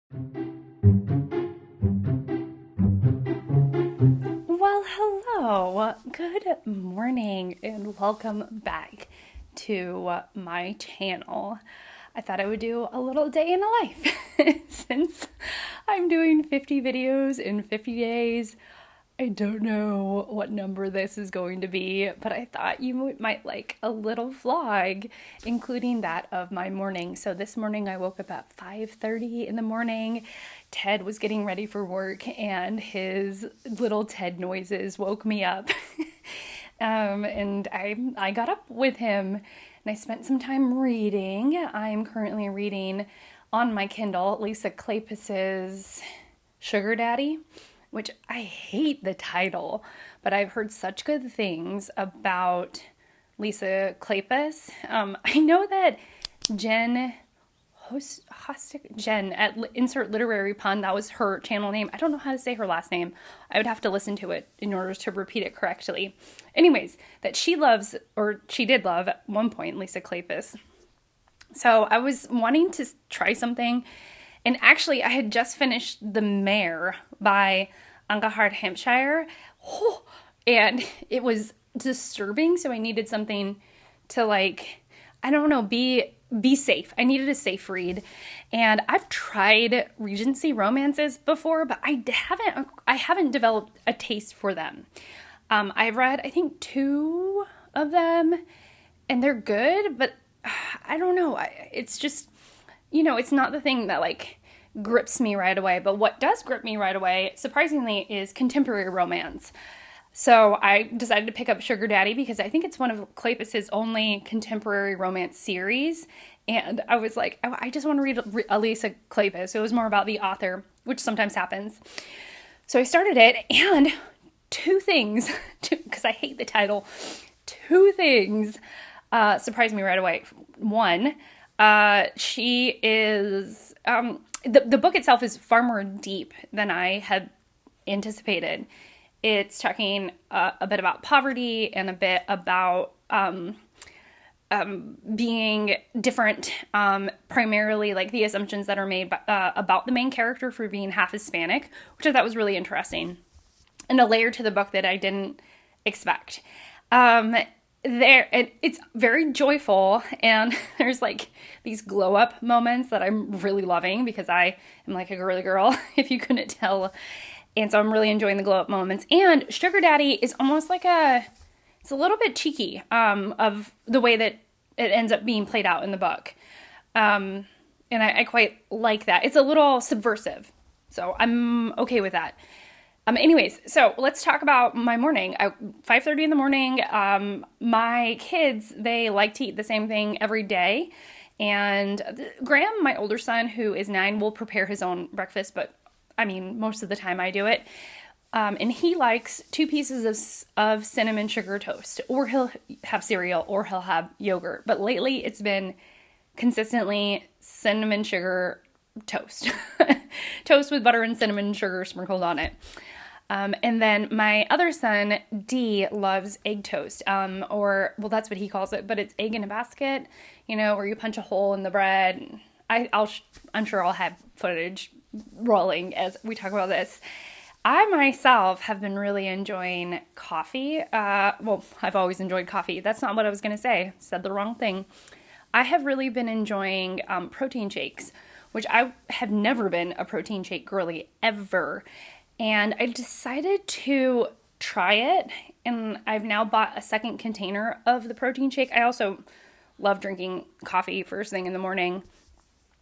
Well, hello. Good morning and welcome back to my channel. I thought I would do a little day in a life since I'm doing 50 videos in 50 days. I don't know what number this is going to be, but I thought you might like a little vlog, including that of my morning. So this morning I woke up at 5:30 in the morning. Ted was getting ready for work and his little Ted noises woke me up. And I got up with him and I spent some time reading. I'm currently reading on my Kindle Lisa Kleypas's Sugar Daddy, which I hate the title, but I've heard such good things about Lisa Kleypas. I know that Jen at insert literary pun, that was her channel name. I don't know how to say her last name. I would have to listen to it in order to repeat it correctly. Anyways, that she loves, or she did love at one point, Lisa Kleypas. So I was wanting to try something. And actually, I had just finished The Mare by Angahard Hampshire. Oh, and it was disturbing, so I needed something to I don't know, be safe. I needed a safe read. And I've tried Regency romances before, but I haven't developed a taste for them. I've read, I think, 2 of them, and they're good, but I don't know. It's just, it's not the thing that grips me right away. But what does grip me right away, surprisingly, is contemporary romance. So I decided to pick up Sugar Daddy because I think it's one of Kleypas's only contemporary romance series. And I was like, I just want to read Lisa Kleypas. So it was more about the author, which sometimes happens. So I started it, and 2 things, because I hate the title, 2 things surprised me right away. One, she is, the book itself is far more deep than I had anticipated. It's talking a bit about poverty and a bit about being different, primarily the assumptions that are made about the main character for being half Hispanic, which I thought was really interesting, and a layer to the book that I didn't expect. It's very joyful, and there's these glow up moments that I'm really loving because I am a girly girl, if you couldn't tell. And so I'm really enjoying the glow up moments. And Sugar Daddy is almost it's a little bit cheeky, of the way that it ends up being played out in the book. And I quite like that. It's a little subversive. So I'm okay with that. Anyways, so let's talk about my morning. 5:30 in the morning. My kids, they like to eat the same thing every day. And Graham, my older son, who is 9, will prepare his own breakfast, but most of the time I do it. And he likes 2 pieces of cinnamon sugar toast, or he'll have cereal, or he'll have yogurt. But lately it's been consistently cinnamon sugar toast. Toast with butter and cinnamon sugar sprinkled on it. And then my other son, D, loves egg toast, that's what he calls it, but it's egg in a basket, where you punch a hole in the bread. I'm sure I'll have footage rolling as we talk about this. I myself have been really enjoying coffee. I've always enjoyed coffee. That's not what I was going to say. Said the wrong thing. I have really been enjoying protein shakes, which I have never been a protein shake girly ever. And I decided to try it, and I've now bought a second container of the protein shake. I also love drinking coffee first thing in the morning,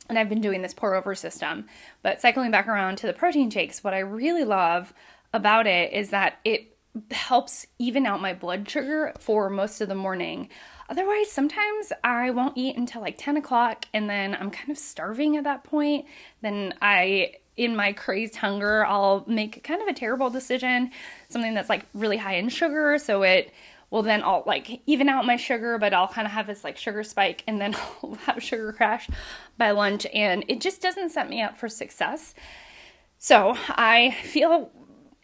and I've been doing this pour over system. But cycling back around to the protein shakes, what I really love about it is that it helps even out my blood sugar for most of the morning. Otherwise, sometimes I won't eat until 10 o'clock, and then I'm kind of starving at that point. Then in my crazed hunger, I'll make kind of a terrible decision, something that's really high in sugar, so it will then I'll even out my sugar, but I'll kind of have this sugar spike, and then I'll have a sugar crash by lunch, and it just doesn't set me up for success. So I feel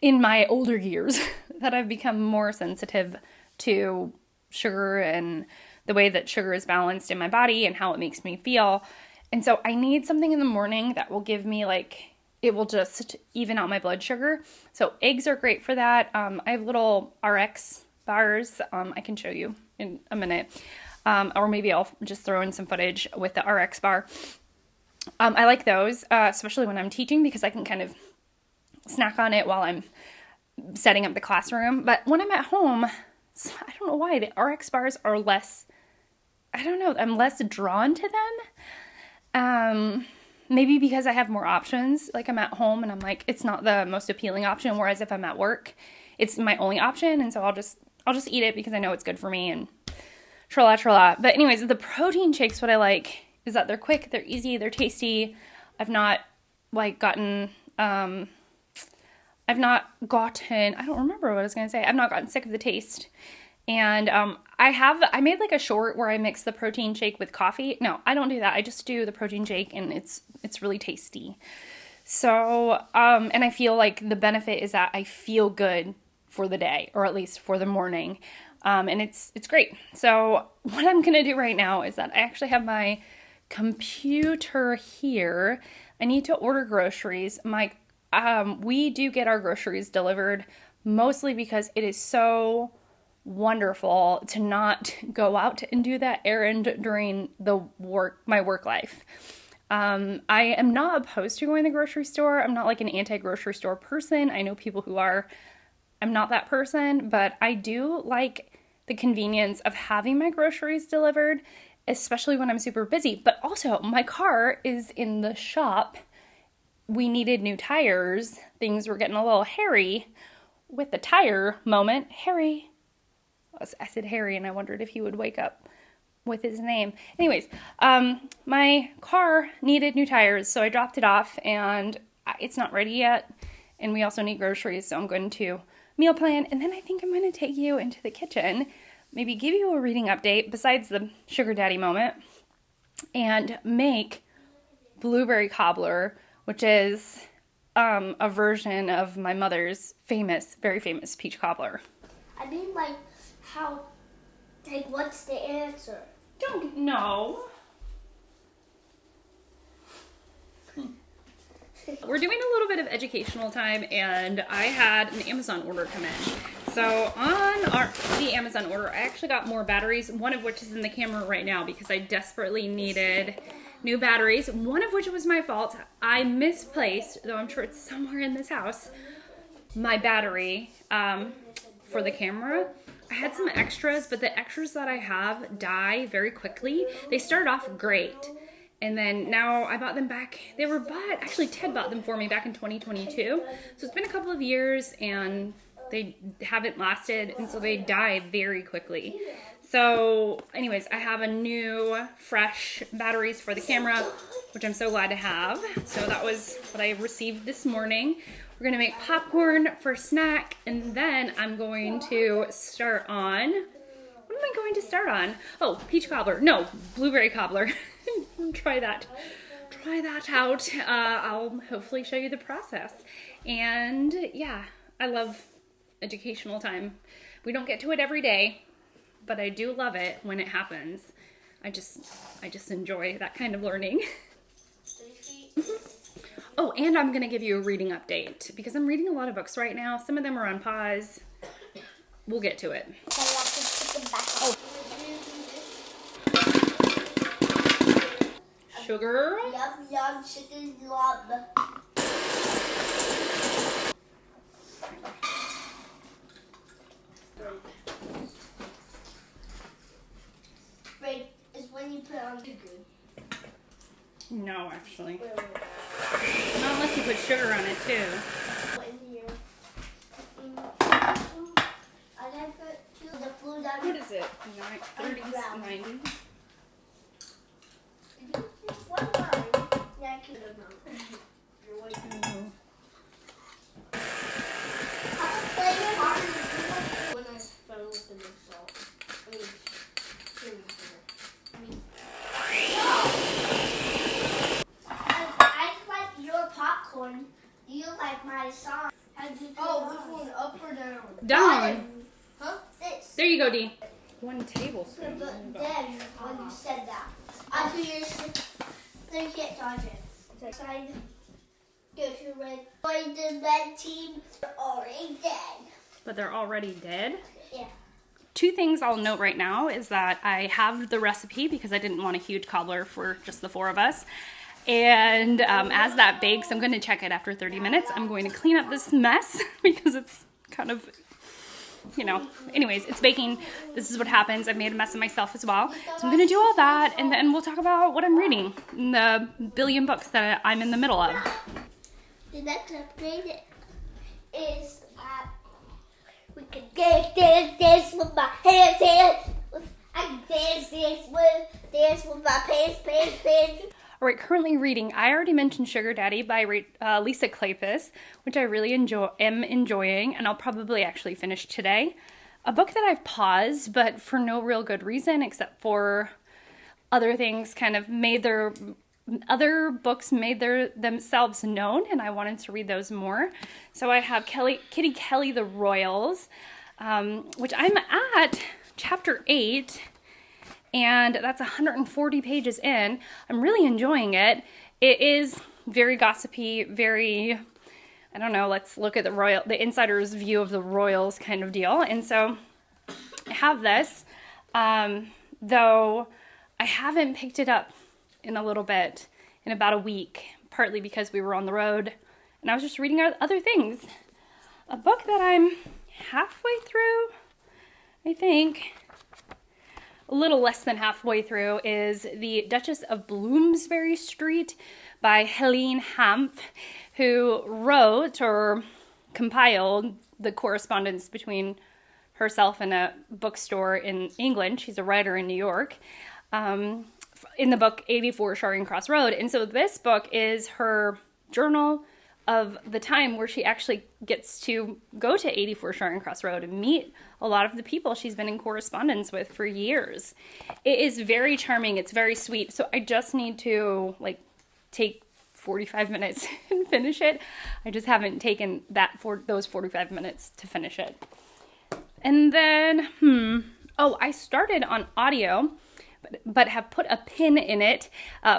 in my older years that I've become more sensitive to sugar and the way that sugar is balanced in my body and how it makes me feel. And so I need something in the morning that will give me like, it will just even out my blood sugar. So eggs are great for that. I have little RX bars. I can show you in a minute. Or maybe I'll just throw in some footage with the RX bar. I like those, especially when I'm teaching, because I can kind of snack on it while I'm setting up the classroom. But when I'm at home, I don't know why, the RX bars are less, I don't know, I'm less drawn to them. Maybe because I have more options. Like I'm at home and I'm like, it's not the most appealing option. Whereas if I'm at work, it's my only option. And so I'll just eat it because I know it's good for me and tra-la, tra-la. But anyways, the protein shakes, what I like is that they're quick, they're easy, they're tasty. I've not gotten, I don't remember what I was going to say. I've not gotten sick of the taste. And I made like a short where I mix the protein shake with coffee. No, I don't do that. I just do the protein shake and it's really tasty. So, and I feel like the benefit is that I feel good for the day, or at least for the morning. And it's great. So what I'm going to do right now is that I actually have my computer here. I need to order groceries. We do get our groceries delivered mostly because it is so wonderful to not go out and do that errand during my work life. I am not opposed to going to the grocery store. I'm not like an anti-grocery store person. I know people who are. I'm not that person, but I do like the convenience of having my groceries delivered, especially when I'm super busy. But also, my car is in the shop. We needed new tires. Things were getting a little hairy with the tire moment. Harry. I said Harry, and I wondered if he would wake up with his name. Anyways, my car needed new tires, so I dropped it off, and it's not ready yet. And we also need groceries, so I'm going to meal plan, and then I think I'm going to take you into the kitchen, maybe give you a reading update besides the sugar daddy moment, and make blueberry cobbler, which is a version of my mother's very famous peach cobbler. I mean, like, what's the answer? Don't know. We're doing a little bit of educational time, and I had an Amazon order come in. So on the Amazon order, I actually got more batteries, one of which is in the camera right now because I desperately needed new batteries, one of which was my fault. I misplaced, though I'm sure it's somewhere in this house, my battery for the camera. I had some extras, but the extras that I have die very quickly. They started off great, and then now I bought them back. They were actually Ted bought them for me back in 2022. So it's been a couple of years and they haven't lasted, and so they die very quickly. So anyways, I have a new fresh batteries for the camera, which I'm so glad to have. So that was what I received this morning. We're gonna make popcorn for snack, and then I'm going to start on, what am I going to start on? Oh, peach cobbler, no, blueberry cobbler. Try that out. I'll hopefully show you the process. And yeah, I love educational time. We don't get to it every day, but I do love it when it happens. I just enjoy that kind of learning. Oh, and I'm going to give you a reading update because I'm reading a lot of books right now. Some of them are on pause. We'll get to it. Oh. Sugar. Yum, chicken, yum. Wait, is when you put on sugar. No, actually. Not unless you put sugar on it too. In here. I then put the food on. What is it? 30s, 90s? One line. Yeah, I can do it. You're waiting. When I started with the mixed salt. I like your popcorn. You like my song. Oh, which one? Up or down? Down. Huh? This. There you go, Dee. 1 tablespoon. But then, when you said that, I put yours. They get dodges. Side. Go to red. Join the red team. They're already dead. But they're already dead? Yeah. Two things I'll note right now is that I have the recipe because I didn't want a huge cobbler for just the 4 of us. And as that bakes, I'm going to check it after 30 minutes. I'm going to clean up this mess because it's kind of, you know, anyways, it's baking. This is what happens. I've made a mess of myself as well. So I'm going to do all that, and then we'll talk about what I'm reading in the billion books that I'm in the middle of. The next upgrade is we can dance with my hands. I can dance with my pants. All right, currently reading, I already mentioned Sugar Daddy by Lisa Kleypas, which I really am enjoying, and I'll probably actually finish today. A book that I've paused, but for no real good reason, except for other things kind of other books made themselves known, and I wanted to read those more. So I have Kitty Kelley, The Royals, which I'm at chapter 8, and that's 140 pages in. I'm really enjoying it. It is very gossipy, very, I don't know, let's look at the insider's view of the royals kind of deal. And so I have this, though I haven't picked it up in a little bit, in about a week, partly because we were on the road and I was just reading other things. A book that I'm halfway through, I think, a little less than halfway through, is The Duchess of Bloomsbury Street by Helene Hanff, who wrote or compiled the correspondence between herself and a bookstore in England. She's a writer in New York. In the book 84 Charing Cross Road. And so this book is her journal of the time where she actually gets to go to 84 Charing Cross Road and meet a lot of the people she's been in correspondence with for years. It is very charming. It's very sweet. So I just need to take 45 minutes and finish it. I just haven't taken those 45 minutes to finish it. And then, I started on audio, but have put a pin in it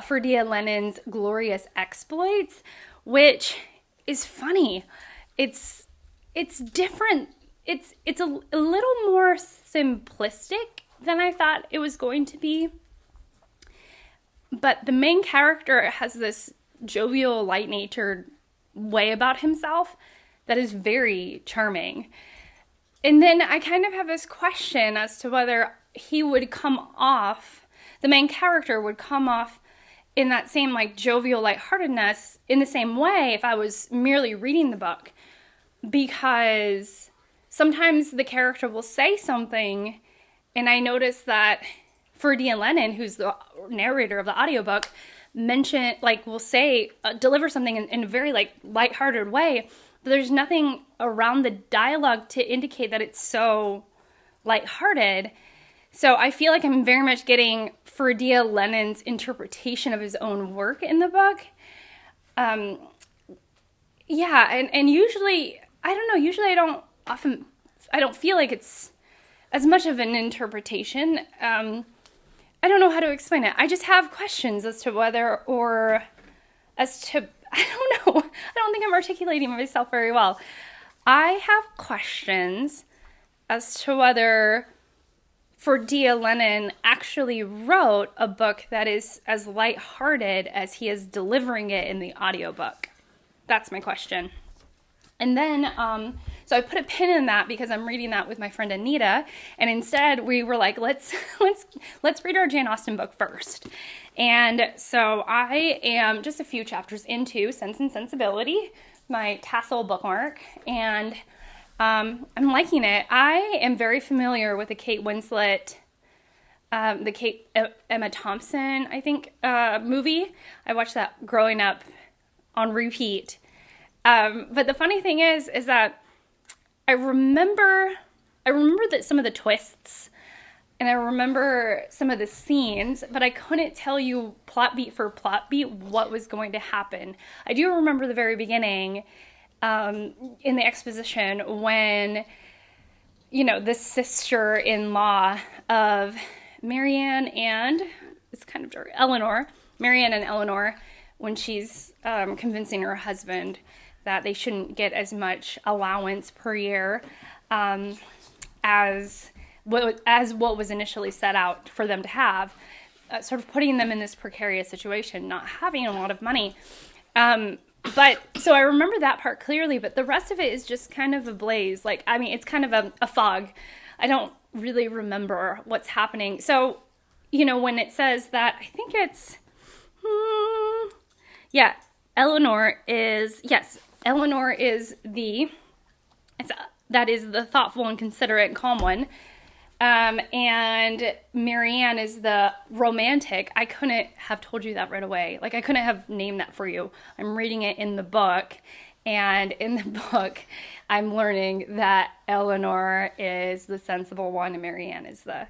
for Dia Lennon's Glorious Exploits, which is funny. It's different. It's a little more simplistic than I thought it was going to be. But the main character has this jovial, light-natured way about himself that is very charming. And then I kind of have this question as to whether he would come off, the main character would come off in that same jovial lightheartedness in the same way if I was merely reading the book. Because sometimes the character will say something, and I notice that for Dia Lennon, who's the narrator of the audiobook, will say, deliver something in a very lighthearted way, but there's nothing around the dialogue to indicate that it's so lighthearted. So I feel like I'm very much getting Dia Lennon's interpretation of his own work in the book. And usually, I don't know, I don't feel like it's as much of an interpretation. I don't know how to explain it. I just have questions as to I don't know. I don't think I'm articulating myself very well. I have questions as to whether Dia Lennon actually wrote a book that is as lighthearted as he is delivering it in the audiobook. That's my question. And then, so I put a pin in that because I'm reading that with my friend Anita, and instead we were like, let's read our Jane Austen book first. And so I am just a few chapters into Sense and Sensibility, my tassel bookmark, and I'm liking it. I am very familiar with the Kate Winslet, Emma Thompson, I think, movie. I watched that growing up on repeat. But the funny thing is that I remember that some of the twists, and I remember some of the scenes, but I couldn't tell you plot beat for plot beat what was going to happen. I do remember the very beginning, in the exposition when, the sister-in-law of Marianne and, it's kind of dark, Marianne and Eleanor, when she's convincing her husband that they shouldn't get as much allowance per year as what was initially set out for them to have, sort of putting them in this precarious situation, not having a lot of money. But so I remember that part clearly, but the rest of it is just kind of a blaze. Like, I mean, it's kind of a fog. I don't really remember what's happening. So, you know, when it says that, I think it's, Eleanor is that is the thoughtful and considerate, calm one. And Marianne is the romantic. I couldn't have told you that right away. Like, I couldn't have named that for you. I'm reading it in the book, and in the book, I'm learning that Eleanor is the sensible one and Marianne is the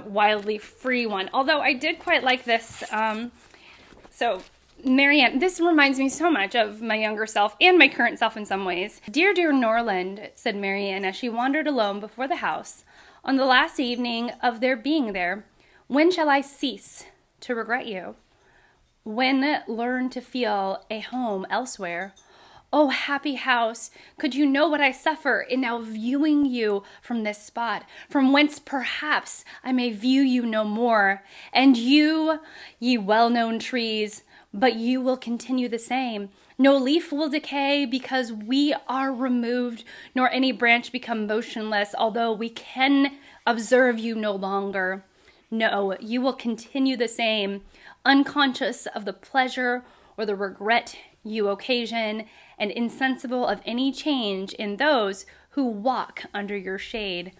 wildly free one. Although I did quite like this. So Marianne, this reminds me so much of my younger self and my current self in some ways. Dear, dear Norland, said Marianne as she wandered alone before the house, on the last evening of their being there, when shall I cease to regret you? When learn to feel a home elsewhere? Oh, happy house, could you know what I suffer in now viewing you from this spot, from whence perhaps I may view you no more, and you, ye well-known trees, but you will continue the same. No leaf will decay because we are removed, nor any branch become motionless, although we can observe you no longer. No, you will continue the same, unconscious of the pleasure or the regret you occasion, and insensible of any change in those who walk under your shade,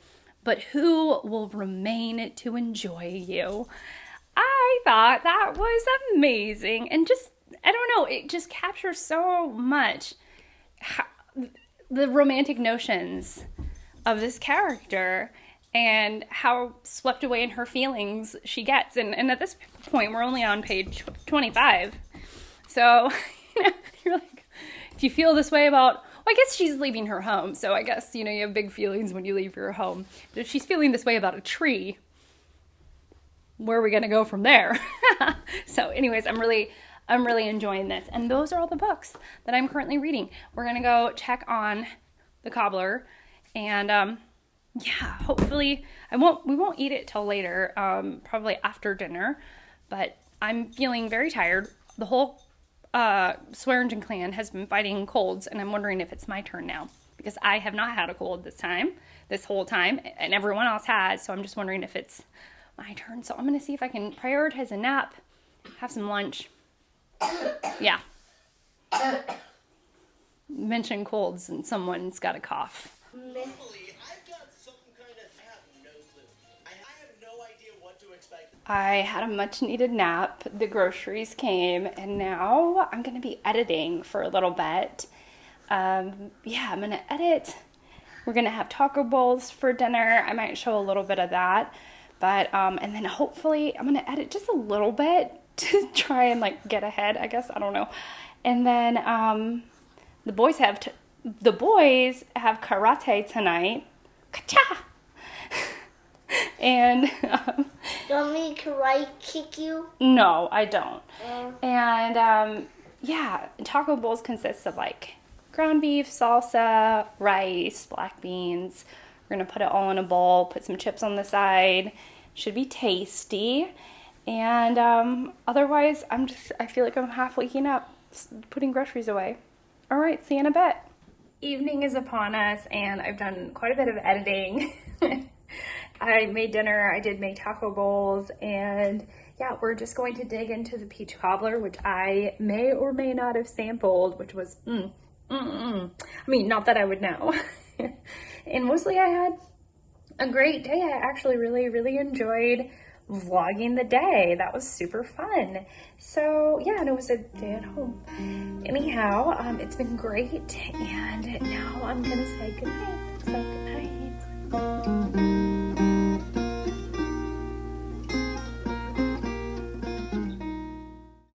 but who will remain to enjoy you. I thought that was amazing, and just, I don't know, it just captures so much the romantic notions of this character and how swept away in her feelings she gets. And at this point, we're only on page 25. So, you know, you're like, if you feel this way about, well, I guess she's leaving her home. So I guess, you know, you have big feelings when you leave your home. But if she's feeling this way about a tree, where are we going to go from there? So anyways, I'm really enjoying this. And those are all the books that I'm currently reading. We're going to go check on the Cobbler, and yeah, hopefully we won't eat it till later, probably after dinner, but I'm feeling very tired. The whole Swearingen clan has been fighting colds, and I'm wondering if it's my turn now, because I have not had a cold this whole time, and everyone else has, so I'm just wondering if it's my turn. So I'm going to see if I can prioritize a nap, have some lunch. Yeah. Mention colds and someone's got a cough. Normally, I've got some kind of, I have no clue. I have no idea what to expect. I had a much needed nap. The groceries came, and now I'm going to be editing for a little bit. Yeah, I'm going to edit. We're going to have taco bowls for dinner. I might show a little bit of that. But, and then hopefully I'm going to edit just a little bit to try and like get ahead, I guess. I don't know. And then, the boys have karate tonight. Ka-cha! And, You want me to karate kick you? no, I don't. And, yeah, taco bowls consist of like ground beef, salsa, rice, black beans. We're going to put it all in a bowl, put some chips on the side. Should be tasty. And otherwise, I feel like I'm half waking up, putting groceries away. All right, see you in a bit. Evening is upon us, and I've done quite a bit of editing. I made dinner, I did make taco bowls, and yeah, we're just going to dig into the peach cobbler, which I may or may not have sampled, which was, I mean, not that I would know. And mostly I had a great day. I actually really enjoyed vlogging the day. That was super fun. So yeah, and it was a day at home. Anyhow, it's been great, and now I'm gonna say goodnight. So goodnight.